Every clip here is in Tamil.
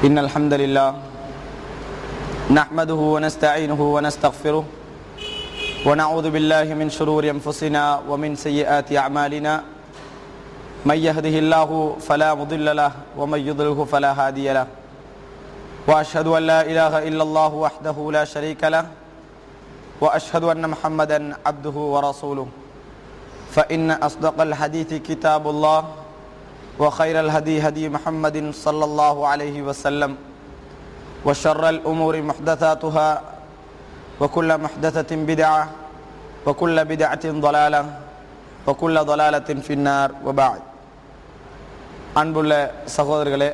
إن الحمد لله نحمده ونستعينه ونستغفره ونعوذ بالله من شرور أنفسنا ومن سيئات أعمالنا من يهده الله فلا مضل له ومن يضلله فلا هادي له وأشهد أن لا إله إلا الله وحده لا شريك له وأشهد أن محمدا عبده ورسوله فإن أصدق الحديث كتاب الله وخير الهدي هدي محمد صلى الله عليه وسلم وشر الأمور محدثاتها وكل محدثة بدعة وكل بدعة ضلالة وكل ضلالة في النار وبعد அன்புள்ள சகோதரர்களே,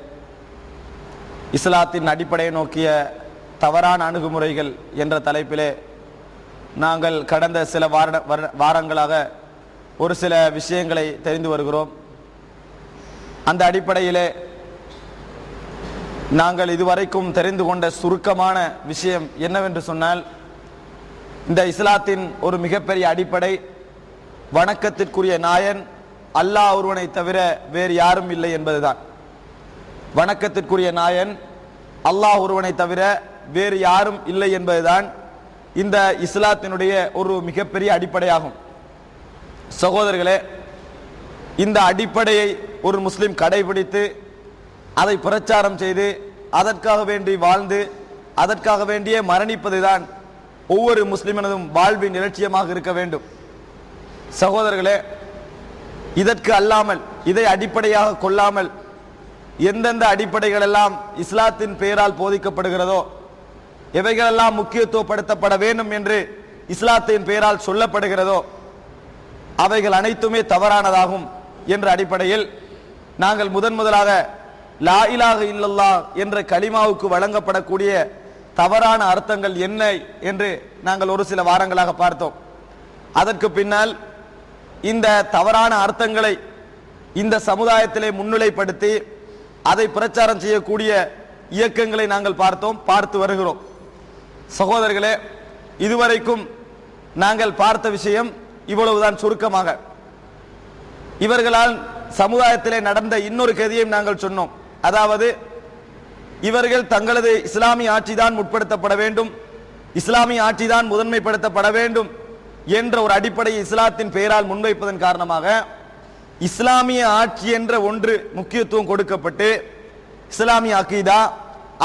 இஸ்லாத்தின் அடிப்படையை நோக்கிய தவறான அணுகுமுறைகள் என்ற தலைப்பிலே நாங்கள் கடந்த சில வாரங்களாக ஒரு சில விஷயங்களை தெரிந்து வருகிறோம். அந்த அடிப்படையிலே நாங்கள் இதுவரைக்கும் தெரிந்து கொண்ட சுருக்கமான விஷயம் என்னவென்று சொன்னால், இந்த இஸ்லாத்தின் ஒரு மிகப்பெரிய அடிப்படை வணக்கத்திற்குரிய நாயன் அல்லாஹ் ஒருவனை தவிர வேறு யாரும் இல்லை என்பதுதான். வணக்கத்திற்குரிய நாயன் அல்லாஹ் ஒருவனை தவிர வேறு யாரும் இல்லை என்பதுதான் இந்த இஸ்லாத்தினுடைய ஒரு மிகப்பெரிய அடிப்படையாகும். சகோதரர்களே, இந்த அடிப்படையை ஒரு முஸ்லிம் கடைபிடித்து அதை பிரச்சாரம் செய்து அதற்காக வேண்டி வாழ்ந்து அதற்காக வேண்டியே மரணிப்பதுதான் ஒவ்வொரு முஸ்லிமனதும் வாழ்வின் இலட்சியமாக இருக்க வேண்டும். சகோதரர்களே, இதற்கு அல்லாமல், இதை அடிப்படையாக கொள்ளாமல் எந்தெந்த அடிப்படைகள் எல்லாம் இஸ்லாத்தின் பெயரால் போதிக்கப்படுகிறதோ, எவைகளெல்லாம் முக்கியத்துவப்படுத்தப்பட வேண்டும் என்று இஸ்லாத்தின் பெயரால் சொல்லப்படுகிறதோ, அவைகள் அனைத்துமே தவறானதாகும் என்ற அடிப்படையில் நாங்கள் முதலாக லா இலாஹ இல்லல்லாஹ் என்ற கலிமாவுக்கு வழங்கப்படக்கூடிய தவறான அர்த்தங்கள் என்ன என்று நாங்கள் ஒரு சில வாரங்களாக பார்த்தோம். அதற்கு பின்னால் இந்த தவறான அர்த்தங்களை இந்த சமுதாயத்திலே முன்னிலைப்படுத்தி அதை பிரச்சாரம் செய்யக்கூடிய இயக்கங்களை நாங்கள் பார்த்து வருகிறோம். சகோதரர்களே, இதுவரைக்கும் நாங்கள் பார்த்த விஷயம் இவ்வளவுதான். சுருக்கமாக இவர்களால் சமுதாயத்திலே நடந்த இன்னொரு கதியையும் நாங்கள் சொன்னோம். அதாவது, இவர்கள் தங்களது இஸ்லாமிய ஆட்சிதான் முற்படுத்தப்பட வேண்டும், இஸ்லாமிய ஆட்சிதான் முதன்மைப்படுத்தப்பட வேண்டும் என்ற ஒரு அடிப்படையை இஸ்லாத்தின் பெயரால் முன்வைப்பதன் காரணமாக இஸ்லாமிய ஆட்சி என்ற ஒன்று முக்கியத்துவம் கொடுக்கப்பட்டு இஸ்லாமிய அகீதா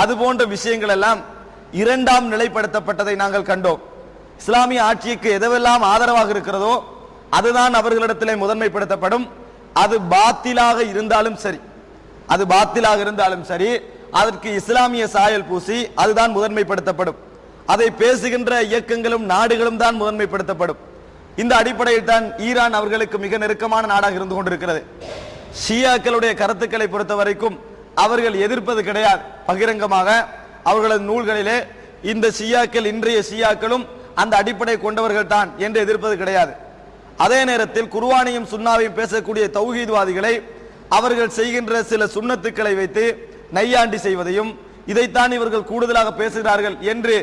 அது போன்ற விஷயங்கள் எல்லாம் இரண்டாம் நிலைப்படுத்தப்பட்டதை நாங்கள் கண்டோம். இஸ்லாமிய ஆட்சிக்கு எதுவெல்லாம் ஆதரவாக இருக்கிறதோ அதுதான் அவர்களிடத்திலே முதன்மைப்படுத்தப்படும். அது பாத்திலாக இருந்தாலும் சரி, அதற்கு இஸ்லாமிய சாயல் பூசி அதுதான் முதன்மைப்படுத்தப்படும். அதை பேசுகின்ற இயக்கங்களும் நாடுகளும் தான் முதன்மைப்படுத்தப்படும். இந்த அடிப்படையில் தான் ஈரான் அவர்களுக்கு மிக நெருக்கமான நாடாக இருந்து கொண்டிருக்கிறது. ஷியாக்களுடைய கருத்துக்களை பொறுத்த வரைக்கும் அவர்கள் எதிர்ப்பது கிடையாது. பகிரங்கமாக அவர்களது நூல்களிலே இந்த ஷியாக்கள், இன்றைய ஷியாக்களும் அந்த அடிப்படை கொண்டவர்கள் தான் என்று எதிர்ப்பது கிடையாது. அதே நேரத்தில் குர்ஆனையும் சுன்னாவையும் பேசக்கூடிய தௌஹீத்வாதிகளை அவர்கள் செய்கின்ற சில சுன்னத்துக்களை வைத்து நையாண்டி செய்வதையும், இதைத்தான் இவர்கள் கூடுதலாக பேசுகிறார்கள் என்று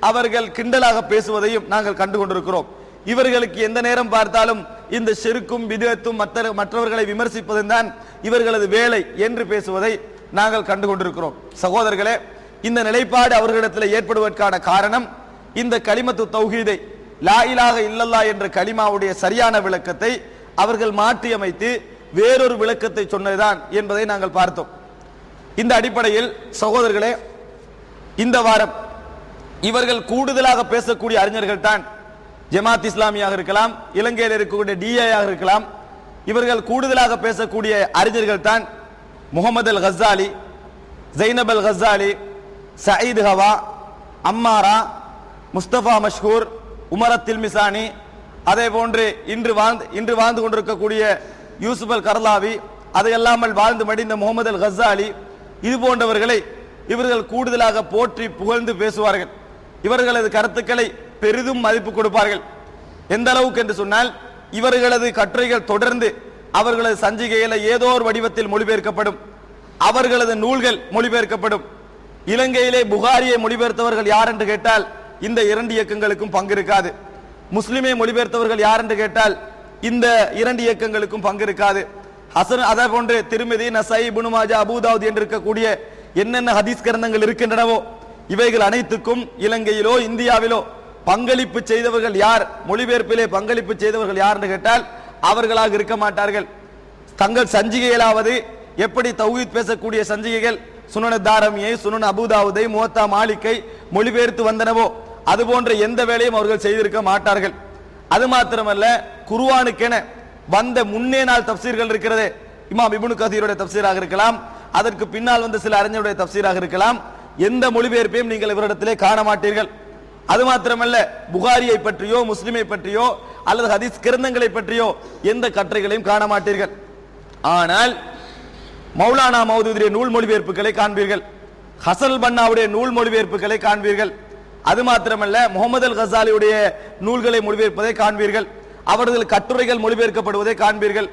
அவர்கள் கிண்டலாக பேசுவதையும் நாங்கள் கண்டு கொண்டிருக்கிறோம். இவர்களுக்கு எந்த நேரம் பார்த்தாலும் இந்த ஷிர்க்கும் பித்அத்தும் மற்றவர்களை விமர்சிப்பதும் தான் இவர்களது வேலை என்று பேசுவதை நாங்கள் கண்டு கொண்டிருக்கிறோம். சகோதரர்களே, இந்த நிலைப்பாடு அவர்களிடத்தில் ஏற்படுவதற்கான காரணம், இந்த கலிமத்து தௌஹீதை, லா இலாஹ இல்லல்லாஹ் என்ற கலிமாவுடைய சரியான விளக்கத்தை அவர்கள் மாற்றி அமைத்து வேறொரு விளக்கத்தை சொன்னதுதான் என்பதை நாங்கள் பார்த்தோம். இந்த அடிப்படையில் சகோதரர்களே, இந்த வாரம் இவர்கள் கூடுதலாக பேசக்கூடிய அறிஞர்கள் தான் ஜமாத் இஸ்லாமியாக இருக்கலாம், இலங்கையில் இருக்கக்கூடிய டிஐயாக இருக்கலாம். இவர்கள் கூடுதலாக பேசக்கூடிய அறிஞர்கள் தான் முகமது அல் கஸ்ஸாலி, ஜைனப் அல் கஸ்ஸாலி, சயீத் ஹவா, அம்மாரா, முஸ்தபா மஷ்கூர், உமர் தில்மிசானி, அதே போன்று இன்று வாழ்ந்து கொண்டிருக்கக்கூடிய யூசுப் அல் கர்லாவி, அதையல்லாமல் வாழ்ந்து மடிந்த முகமது அல் கஸ்ஸாலி, இது போன்றவர்களை இவர்கள் கூடுதலாக போற்றி புகழ்ந்து பேசுவார்கள். இவர்களது கருத்துக்களை பெரிதும் மதிப்பு கொடுப்பார்கள். எந்த அளவுக்கு என்று சொன்னால், இவர்களது கட்டுரைகள் தொடர்ந்து அவர்களது சஞ்சிகையில ஏதோ ஒரு வடிவத்தில் மொழிபெயர்க்கப்படும், அவர்களது நூல்கள் மொழிபெயர்க்கப்படும். இலங்கையிலே புகாரியை மொழிபெயர்த்தவர்கள் யார் என்று கேட்டால் இந்த இரண்டு இயக்கங்களுக்கும் பங்கு இருக்காது. முஸ்லிமை மொழிபெயர்த்தவர்கள் யார் என்று கேட்டால் இந்த இரண்டு இயக்கங்களுக்கும் பங்கு இருக்காது. ஹசன், அதே போன்று திருமிதி, நசை, இப்னு மாஜா, அபூ தாவூத் என்று இருக்கக்கூடிய என்னென்ன ஹதீஸ் கிரந்தங்கள் இருக்கின்றனவோ இவைகள் அனைத்துக்கும் இலங்கையிலோ இந்தியாவிலோ பங்களிப்பு செய்தவர்கள் யார், மொழிபெயர்ப்பிலே பங்களிப்பு செய்தவர்கள் யார் என்று கேட்டால் அவர்களாக இருக்க மாட்டார்கள். தங்கள் சஞ்சிகைகளாவது எப்படி தௌஹீத் பேசக்கூடிய சஞ்சிகைகள் சுனன தாரமியை, சுனன அபூதாவுதை, முவத்தா மாலிக்கை மொழிபெயர்த்து வந்தனவோ அது போன்ற எந்த வேலையும் அவர்கள் செய்திருக்க மாட்டார்கள். அது மாத்திரமல்ல, குர்ஆனுக்கென வந்த முன்னே நாள் தப்சீர்கள் இருக்கிறது. இமாம் இப்னு கதீருடைய தப்சீராக இருக்கலாம், அதற்கு பின்னால் வந்த சில அறிஞருடைய தப்சீராக இருக்கலாம். எந்த மொழிபெயர்ப்பையும் நீங்கள் இவரிடத்திலே காண மாட்டீர்கள். அது மாத்திரமல்ல, புகாரியை பற்றியோ முஸ்லிமை பற்றியோ அல்லது ஹதீஸ் கிரந்தங்களை பற்றியோ எந்த கட்டுரைகளையும் காண மாட்டீர்கள். ஆனால் மௌலானா மௌதூதியுடைய நூல் மொழிபெயர்ப்புகளை காண்பீர்கள், ஹசன் பன்னாவுடைய நூல் மொழிபெயர்ப்புகளை காண்பீர்கள். அது மாத்திரமல்ல, முகமது அல் கசாலியுடைய நூல்களை மொழிபெயர்ப்பதை காண்பீர்கள், அவர்கள் கட்டுரைகள் மொழிபெயர்க்கப்படுவதை காண்பீர்கள்,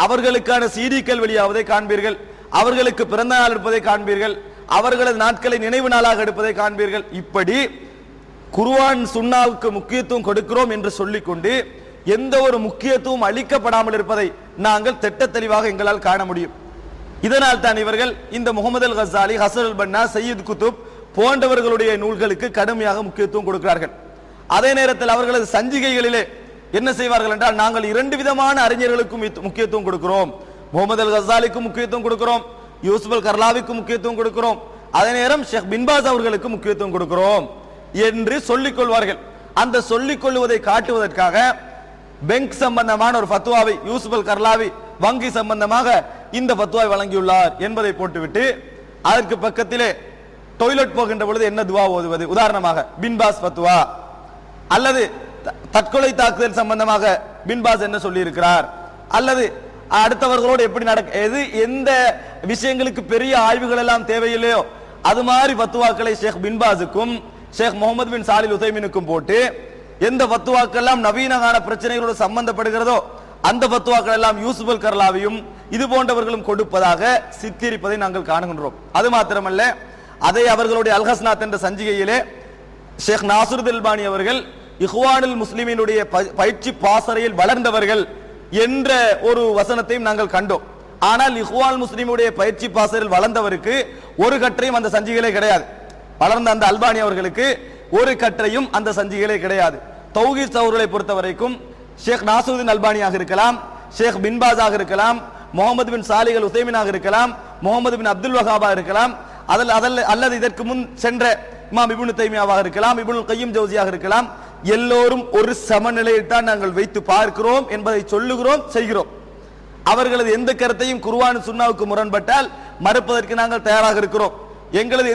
அவர்களுக்கான சீடிக்கள் வெளியாவதை காண்பீர்கள், அவர்களுக்கு பிறந்த நாள் எடுப்பதை காண்பீர்கள், அவர்களது நாட்களை நினைவு நாளாக எடுப்பதை காண்பீர்கள். இப்படி குர்ஆன் சுன்னாவுக்கு முக்கியத்துவம் கொடுக்கிறோம் என்று சொல்லிக்கொண்டு எந்த ஒரு முக்கியத்துவம் அளிக்கப்படாமல் இருப்பதை நாங்கள் திட்ட தெளிவாக எங்களால் காண முடியும். இதனால் தான் இவர்கள் இந்த முகமது அல் கசாலி, ஹசன் அல் பன்னா, சையீத் குத்துப் போன்றவர்களுடைய நூல்களுக்கு கடுமையாக முக்கியத்துவம் கொடுக்கிறார்கள். அதே நேரத்தில் அவர்களது சஞ்சிகைகளிலே என்ன செய்வார்கள் என்றால், நாங்கள் இரண்டு விதமான அறிஞர்களுக்கும் முக்கியத்துவம் கொடுக்கிறோம். முகமது அல் கசாலிக்கும் முக்கியத்துவம் கொடுக்கிறோம், யூசுப் அல் கர்லாவிக்கு முக்கியத்துவம் கொடுக்கிறோம், அதே நேரம் ஷேக் பின்பாஸ் அவர்களுக்கு முக்கியத்துவம் கொடுக்கிறோம் என்று சொல்லிக் கொள்வார்கள். அந்த சொல்லிக் கொள்வதை காட்டுவதற்காக பெங்க் சம்பந்தமான ஒரு ஃபத்வாவை யூசுப் அல் கர்லாவி வங்கி சம்பந்தமாக இந்த ஃபத்வாவை வழங்கியுள்ளார் என்பதை போட்டுவிட்டு அதற்கு பக்கத்திலே டாய்லெட் போகின்ற பொழுது என்ன துவா ஓதுவது, உதாரணமாக பின்பாஸ் ஃபத்வா, அல்லது தற்கொலை தாக்குதல் சம்பந்தமாக பின்பாஸ் என்ன சொல்லி இருக்கிறார், அல்லது அடுத்தவர்களோடு எப்படி எது எந்த விஷயங்களுக்கு பெரிய ஆய்வுகள் எல்லாம் தேவையில்லையோ அது மாதிரி ஃபத்வாக்களை ஷேக் பின்பாஸுக்கும் ஷேக் முகமது பின் சாலில் உதைமினுக்கும் போட்டு எந்த ஃபத்வாக்கள் எல்லாம் நவீன கால பிரச்சனைகளோடு சம்பந்தப்படுகிறதோ அந்த ஃபத்வாக்கள் எல்லாம் யூசுப் அல் கர்லாவியும் இது போன்றவர்களும் கொடுப்பதாக சித்தரிப்பதை நாங்கள் காணுகின்றோம். அது மாத்திரமல்ல, அதை அவர்களுடைய அல்ஹஸ்னாத் என்ற சஞ்சிகையிலே ஷேக் நாசருல் அல்பானி அவர்கள் இஹ்வானுல் முஸ்லிமினுடைய பயிற்சி பாசறையில் வளர்ந்தவர்கள் என்ற ஒரு வசனத்தையும் நாங்கள் கண்டோம். ஆனால் இஹ்வானுல் முஸ்லிமுடைய பயிற்சி பாசறையில் வளர்ந்தவருக்கு ஒரு கற்றையும் அந்த சஞ்சிகளே கிடையாது. வளர்ந்த அந்த அல்பானி அவர்களுக்கு ஒரு கற்றையும் அந்த சஞ்சிகளே கிடையாது. தௌஹீத் அவர்களை பொறுத்த வரைக்கும் ஷேக் நாசருதீன் அல்பானியாக இருக்கலாம், ஷேக் பின்பாஸாக இருக்கலாம், முகமது பின் சாலிஹ் அல் உதைமினாக இருக்கலாம், முகமது பின் அப்துல் வஹாபா இருக்கலாம், அல்லது இதற்கு முன் சென்ற இமாம் இப்னு தைமியாவாக இருக்கலாம், இப்னுல் கய்யிம் ஜௌசியாக இருக்கலாம். எல்லோரும் ஒரு சமநிலையில் தான் நாங்கள் வைத்து பார்க்கிறோம் என்பதை சொல்லுகிறோம், செய்கிறோம். அவர்களது எந்த கருத்தையும் குர்ஆன் சுன்னாவுக்கு முரண்பட்டால் மறுப்பதற்கு நாங்கள் தயாராக இருக்கிறோம். எங்களது